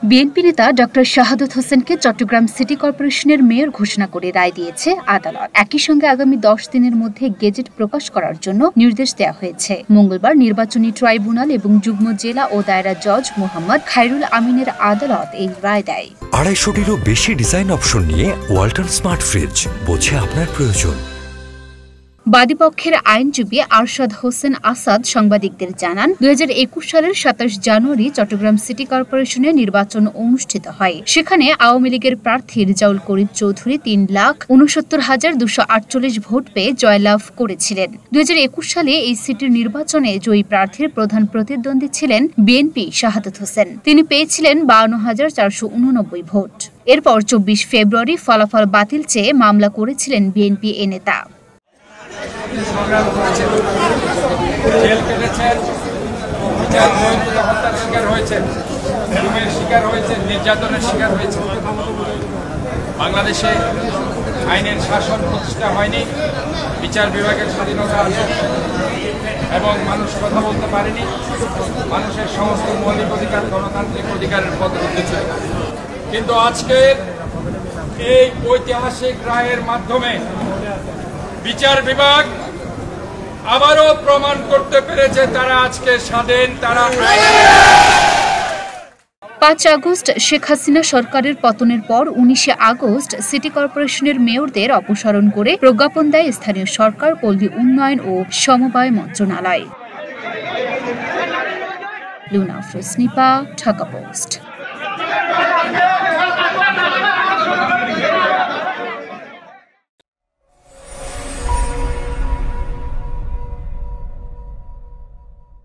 BNP নেতা doctor শাহাদত হোসেনকে Chittagong city কর্পোরেশনের মেয়র ঘোষণা করে রায় দিয়েছে আদালত। একই সঙ্গে আগামী 10 দিনের মধ্যে গেজেট প্রকাশ করার জন্য নির্দেশ দেওয়া হয়েছে। মঙ্গলবার নির্বাচনী ট্রাইব্যুনাল এবং যুগ্ম জেলা ও দায়রা জজ মোহাম্মদ খায়রুল আমিনের আদালত এই রায় দেয়। 250-টিরও বেশি ডিজাইন অপশন নিয়ে ওয়ালটন স্মার্ট ফ্রিজ, বোঝে আপনার প্রয়োজন। বাদীপক্ষের আইনজীবী আরশাদ হোসেন আসাদ সাংবাদিকদের জানান, 2021 সালের 27 জানুয়ারি চট্টগ্রাম সিটি কর্পোরেশনে নির্বাচন অনুষ্ঠিত হয়। সেখানে আওয়ামী লীগের প্রার্থী রেজাউল করিম চৌধুরী 3,69,248 ভোট পেয়ে জয়লাভ করেছিলেন। 2021 সালে এই সিটির নির্বাচনে জয়ী প্রার্থীর প্রধান প্রতিদ্বন্দ্বী ছিলেন বিএনপি শাহাদত হোসেন। তিনি পেয়েছিলেন 52,489 ভোট। এরপর 24 ফেব্রুয়ারি ফলাফল বাতিল চেয়ে মামলা করেছিলেন বিএনপি এ নেতা। সংগ্রাম করেছেন, জেল কেটেছেন, হত্যার শিকার হয়েছেন, গুমের শিকার হয়েছেন, নির্যাতনের শিকার হয়েছেন। বাংলাদেশে আইনের শাসন প্রতিষ্ঠা হয়নি, বিচার বিভাগের স্বাধীনতা আছে এবং মানুষ কথা বলতে পারেনি। মানুষের সমস্ত মৌলিক অধিকার গণতান্ত্রিক অধিকারের পদ্ধতি ছিল। কিন্তু আজকের এই ঐতিহাসিক রায়ের মাধ্যমে বিচার বিভাগ আবারও প্রমাণ করতে পেরেছে তারা আজকে স্বাধীন। 5 আগস্ট শেখ হাসিনা সরকারের পতনের পর 19 আগস্ট সিটি কর্পোরেশনের মেয়রদের অপসারণ করে প্রজ্ঞাপন দেয় স্থানীয় সরকার, পল্লী উন্নয়ন ও সমবায় মন্ত্রণালয়। লুনা আফরোজ নিপা, ঢাকা পোস্ট।